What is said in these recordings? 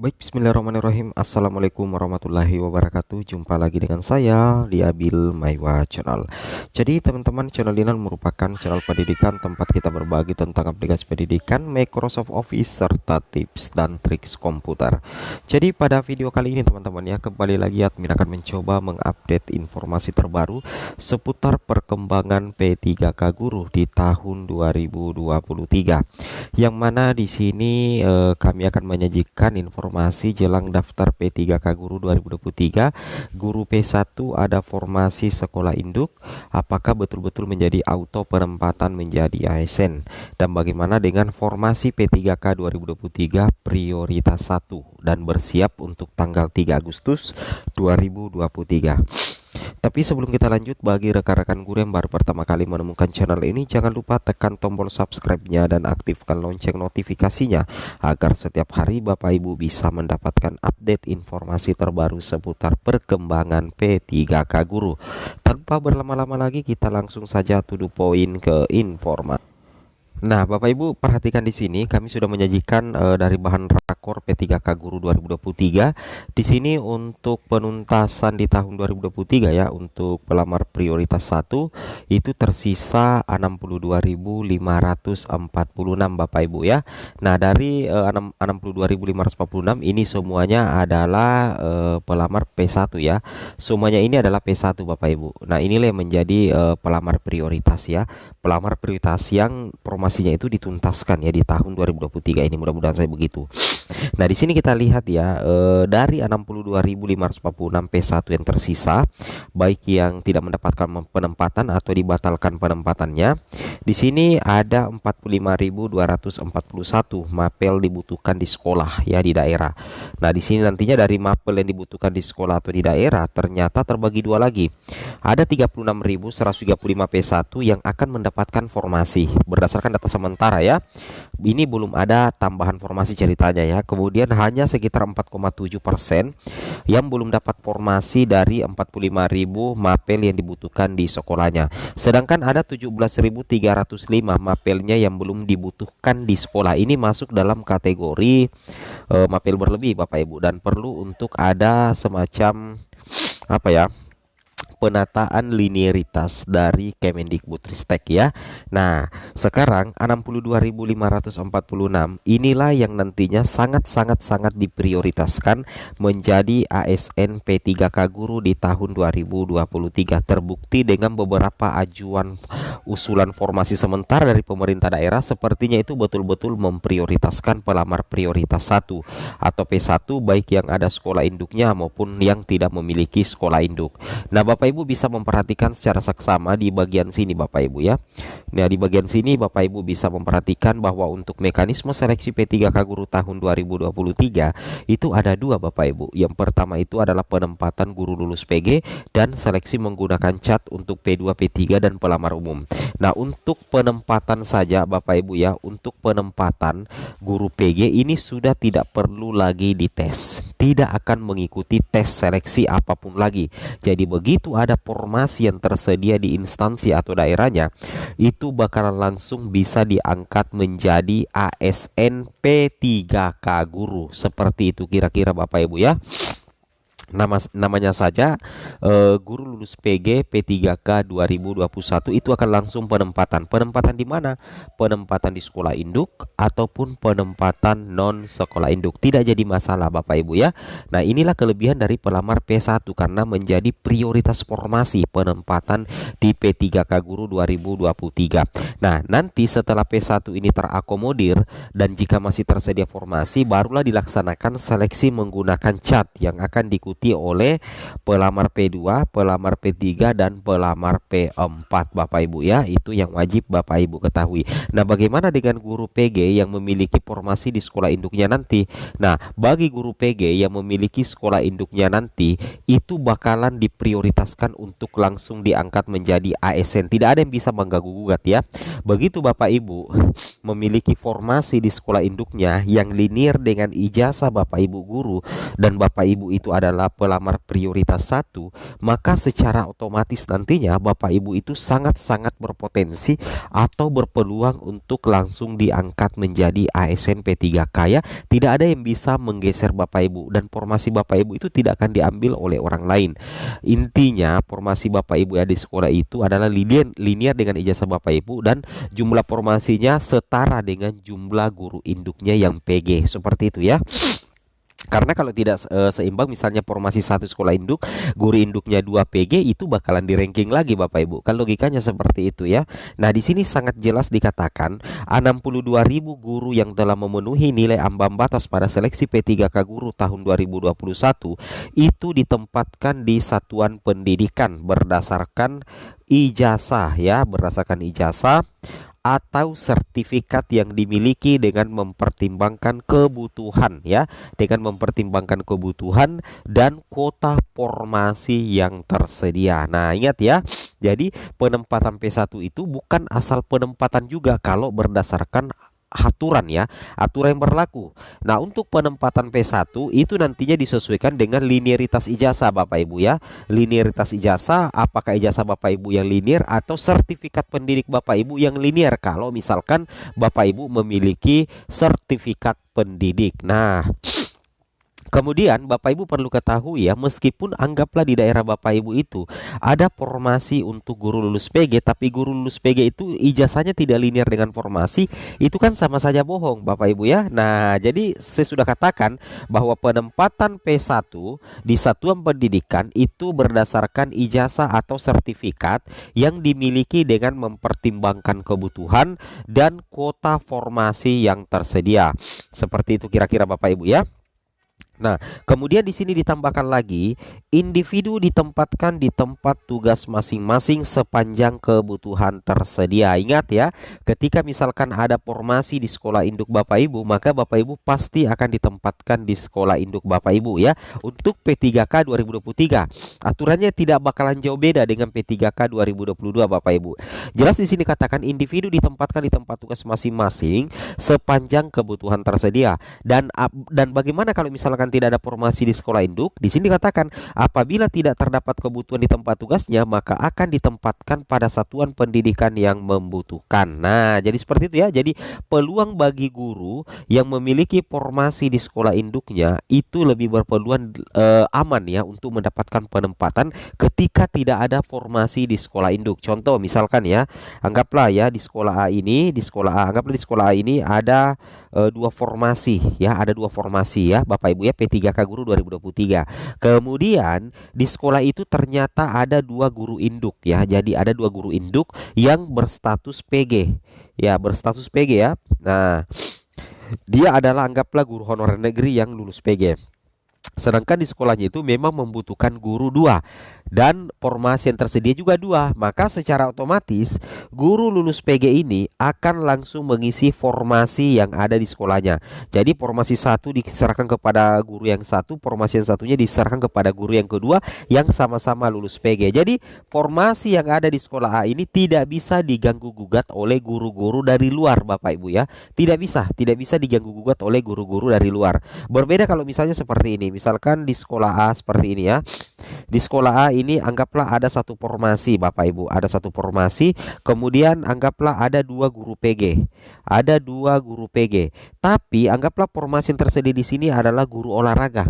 Baik, bismillahirrahmanirrahim. Assalamualaikum warahmatullahi wabarakatuh. Jumpa lagi dengan saya di Abil Maiwa Channel. Jadi teman-teman, channel ini merupakan channel pendidikan tempat kita berbagi tentang aplikasi pendidikan, Microsoft Office, serta tips dan triks komputer. Jadi pada video kali ini teman-teman ya, kembali lagi admin akan mencoba mengupdate informasi terbaru seputar perkembangan P3K Guru di tahun 2023. Yang mana di sini kami akan menyajikan informasi jelang daftar P3K Guru 2023. Guru P1 ada formasi sekolah induk, apakah betul-betul menjadi auto penempatan menjadi ASN, dan bagaimana dengan formasi P3K 2023 prioritas 1 dan bersiap untuk tanggal 3 Agustus 2023. Tapi sebelum kita lanjut, bagi rekan-rekan guru yang baru pertama kali menemukan channel ini, jangan lupa tekan tombol subscribe-nya dan aktifkan lonceng notifikasinya agar setiap hari Bapak Ibu bisa mendapatkan update informasi terbaru seputar perkembangan P3K Guru. Tanpa berlama-lama lagi, kita langsung saja to the point ke informasi. Nah, Bapak Ibu perhatikan di sini kami sudah menyajikan dari bahan rakor P3K Guru 2023. Di sini untuk penuntasan di tahun 2023 ya, untuk pelamar prioritas 1 itu tersisa 62.546 Bapak Ibu ya. Nah, dari 62.546 ini semuanya adalah pelamar P1 ya. Semuanya ini adalah P1 Bapak Ibu. Nah, inilah yang menjadi pelamar prioritas ya. Pelamar prioritas yang promosinya itu dituntaskan ya di tahun 2023 ini, mudah-mudahan saya begitu. Nah, di sini kita lihat ya, dari 62.546 P1 yang tersisa, baik yang tidak mendapatkan penempatan atau dibatalkan penempatannya, di sini ada 45.241 mapel dibutuhkan di sekolah ya, di daerah. Nah, di sini nantinya dari mapel yang dibutuhkan di sekolah atau di daerah ternyata terbagi dua lagi. Ada 36.135 P1 yang akan mendapatkan formasi berdasarkan data sementara ya. Ini belum ada tambahan formasi ceritanya ya. Kemudian hanya sekitar 4,7% yang belum dapat formasi dari 45.000 mapel yang dibutuhkan di sekolahnya. Sedangkan ada 17.305 mapelnya yang belum dibutuhkan di sekolah. Ini masuk dalam kategori mapel berlebih Bapak Ibu, dan perlu untuk ada semacam apa ya, penataan linearitas dari Kemendikbudristek ya. Nah, sekarang 62.546 inilah yang nantinya sangat diprioritaskan menjadi ASN P3K Guru di tahun 2023. Terbukti dengan beberapa ajuan usulan formasi sementara dari pemerintah daerah, sepertinya itu betul-betul memprioritaskan pelamar prioritas 1 atau P1, baik yang ada sekolah induknya maupun yang tidak memiliki sekolah induk. Nah, Bapak Ibu bisa memperhatikan secara saksama di bagian sini Bapak Ibu ya. Nah, di bagian sini Bapak Ibu bisa memperhatikan bahwa untuk mekanisme seleksi P3K Guru tahun 2023 itu ada dua Bapak Ibu. Yang pertama itu adalah penempatan guru lulus PG dan seleksi menggunakan cat untuk P2, P3 dan pelamar umum. Nah, untuk penempatan saja Bapak Ibu ya, untuk penempatan guru PG ini sudah tidak perlu lagi dites, tidak akan mengikuti tes seleksi apapun lagi. Jadi begitu ada formasi yang tersedia di instansi atau daerahnya, itu bakalan langsung bisa diangkat menjadi ASN P3K Guru. Seperti itu kira-kira Bapak Ibu ya. Namanya saja guru lulus PG P3K 2021 itu akan langsung penempatan. Penempatan di mana? Penempatan di sekolah induk ataupun penempatan non sekolah induk. Tidak jadi masalah Bapak Ibu ya. Nah, inilah kelebihan dari pelamar P1 karena menjadi prioritas formasi penempatan di P3K Guru 2023. Nah, nanti setelah P1 ini terakomodir dan jika masih tersedia formasi, barulah dilaksanakan seleksi menggunakan cat yang akan diikuti oleh pelamar P2, pelamar P3 dan pelamar P4 Bapak Ibu ya. Itu yang wajib Bapak Ibu ketahui. Nah, bagaimana dengan guru PG yang memiliki formasi di sekolah induknya nanti? Nah, bagi guru PG yang memiliki sekolah induknya nanti, itu bakalan diprioritaskan untuk langsung diangkat menjadi ASN. Tidak ada yang bisa mengganggu-gugat ya. Begitu Bapak Ibu memiliki formasi di sekolah induknya yang linear dengan ijazah Bapak Ibu guru dan Bapak Ibu itu adalah adalah pelamar prioritas 1, maka secara otomatis nantinya Bapak Ibu itu sangat-sangat berpotensi atau berpeluang untuk langsung diangkat menjadi ASN P3K ya. Tidak ada yang bisa menggeser Bapak Ibu, dan formasi Bapak Ibu itu tidak akan diambil oleh orang lain. Intinya formasi Bapak Ibu ya di sekolah itu adalah linear dengan ijazah Bapak Ibu, dan jumlah formasinya setara dengan jumlah guru induknya yang PG. Seperti itu ya. Karena kalau tidak seimbang, misalnya formasi satu sekolah induk, guru induknya 2 PG, itu bakalan di ranking lagi Bapak Ibu. Kan logikanya seperti itu ya. Nah, di sini sangat jelas dikatakan 62.000 guru yang telah memenuhi nilai ambang batas pada seleksi P3K guru tahun 2021 itu ditempatkan di satuan pendidikan berdasarkan ijazah ya, berdasarkan ijazah atau sertifikat yang dimiliki dengan mempertimbangkan kebutuhan ya, dengan mempertimbangkan kebutuhan dan kuota formasi yang tersedia. Nah, ingat ya. Jadi penempatan P1 itu bukan asal penempatan juga kalau berdasarkan aturan ya, aturan yang berlaku. Nah, untuk penempatan P1 itu nantinya disesuaikan dengan linearitas ijazah Bapak Ibu ya. Linearitas ijazah, apakah ijazah Bapak Ibu yang linear atau sertifikat pendidik Bapak Ibu yang linear, kalau misalkan Bapak Ibu memiliki sertifikat pendidik. Nah, kemudian Bapak Ibu perlu ketahui ya, meskipun anggaplah di daerah Bapak Ibu itu ada formasi untuk guru lulus PG, tapi guru lulus PG itu ijazahnya tidak linear dengan formasi, itu kan sama saja bohong Bapak Ibu ya. Nah, jadi saya sudah katakan bahwa penempatan P1 di satuan pendidikan itu berdasarkan ijazah atau sertifikat yang dimiliki dengan mempertimbangkan kebutuhan dan kuota formasi yang tersedia. Seperti itu kira-kira Bapak Ibu ya. Nah, kemudian di sini ditambahkan lagi, individu ditempatkan di tempat tugas masing-masing sepanjang kebutuhan tersedia. Ingat ya, ketika misalkan ada formasi di sekolah induk Bapak Ibu, maka Bapak Ibu pasti akan ditempatkan di sekolah induk Bapak Ibu ya. Untuk P3K 2023, aturannya tidak bakalan jauh beda dengan P3K 2022 Bapak Ibu. Jelas di sini katakan individu ditempatkan di tempat tugas masing-masing sepanjang kebutuhan tersedia. Dan bagaimana kalau misalkan tidak ada formasi di sekolah induk? Di sini dikatakan apabila tidak terdapat kebutuhan di tempat tugasnya, maka akan ditempatkan pada satuan pendidikan yang membutuhkan. Nah, jadi seperti itu ya. Jadi peluang bagi guru yang memiliki formasi di sekolah induknya itu lebih berpeluang aman ya untuk mendapatkan penempatan ketika tidak ada formasi di sekolah induk. Contoh misalkan ya, anggaplah ya di sekolah A ini, anggaplah di sekolah A ini ada dua formasi ya, ada dua formasi ya Bapak Ibu ya, P3K guru 2023. Kemudian di sekolah itu ternyata ada dua guru induk ya. Jadi ada dua guru induk yang berstatus PG ya, berstatus PG ya. Nah, dia adalah anggaplah guru honorer negeri yang lulus PG. Sedangkan di sekolahnya itu memang membutuhkan guru 2 dan formasi yang tersedia juga 2. Maka secara otomatis guru lulus PG ini akan langsung mengisi formasi yang ada di sekolahnya. Jadi formasi 1 diserahkan kepada guru yang satu, formasi yang satunya diserahkan kepada guru yang kedua yang sama-sama lulus PG. Jadi formasi yang ada di sekolah A ini tidak bisa diganggu gugat oleh guru-guru dari luar Bapak Ibu ya. Tidak bisa diganggu gugat oleh guru-guru dari luar. Berbeda kalau misalnya seperti ini. Misalkan di sekolah A seperti ini ya. Di sekolah A ini anggaplah ada satu formasi Bapak Ibu, ada satu formasi, kemudian anggaplah ada dua guru PG. Ada dua guru PG. Tapi anggaplah formasi yang tersedia di sini adalah guru olahraga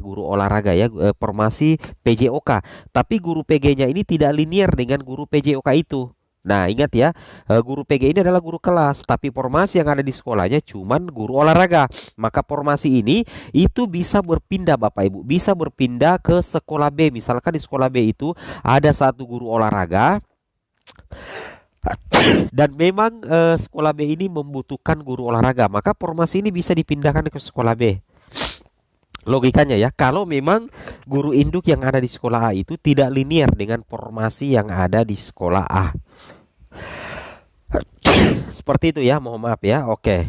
ya, formasi PJOK. Tapi guru PG-nya ini tidak linear dengan guru PJOK itu. Nah, ingat ya, guru PG ini adalah guru kelas, tapi formasi yang ada di sekolahnya cuman guru olahraga. Maka formasi ini itu bisa berpindah Bapak Ibu, bisa berpindah ke sekolah B. Misalkan di sekolah B itu ada satu guru olahraga dan memang sekolah B ini membutuhkan guru olahraga, maka formasi ini bisa dipindahkan ke sekolah B. Logikanya ya, kalau memang guru induk yang ada di sekolah A itu tidak linear dengan formasi yang ada di sekolah A. Seperti itu ya, mohon maaf ya. Oke.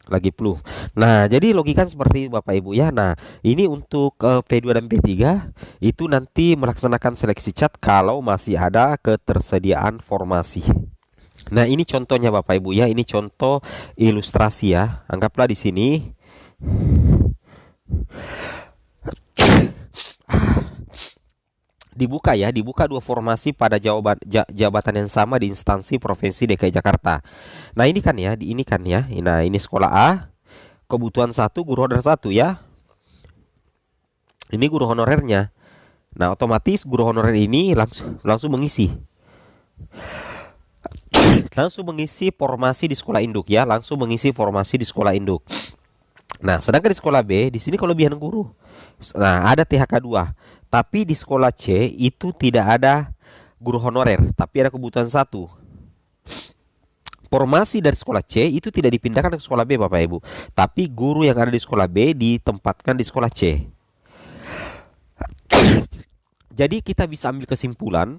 Lagi flu. Nah, jadi logika seperti itu Bapak Ibu ya. Nah, ini untuk P2 dan P3 itu nanti melaksanakan seleksi cat kalau masih ada ketersediaan formasi. Nah, ini contohnya Bapak Ibu ya. Ini contoh ilustrasi ya. Anggaplah di sini Dibuka ya, dibuka dua formasi pada jabatan yang sama di instansi Provinsi DKI Jakarta. Nah ini kan ya, nah ini sekolah A, kebutuhan satu, guru honorer satu ya. Ini guru honorernya. Nah otomatis guru honorer ini langsung mengisi formasi di sekolah induk ya, langsung mengisi formasi di sekolah induk. Nah, sedangkan di sekolah B, di sini kelebihan guru. Nah, ada THK 2. Tapi di sekolah C itu tidak ada guru honorer, tapi ada kebutuhan satu. Formasi dari sekolah C itu tidak dipindahkan ke sekolah B, Bapak Ibu. Tapi guru yang ada di sekolah B ditempatkan di sekolah C. Jadi kita bisa ambil kesimpulan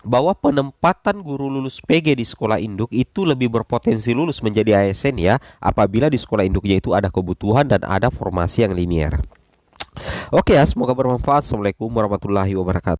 bahwa penempatan guru lulus PG di sekolah induk itu lebih berpotensi lulus menjadi ASN ya, apabila di sekolah induknya itu ada kebutuhan dan ada formasi yang linier. Oke ya, semoga bermanfaat. Assalamualaikum warahmatullahi wabarakatuh.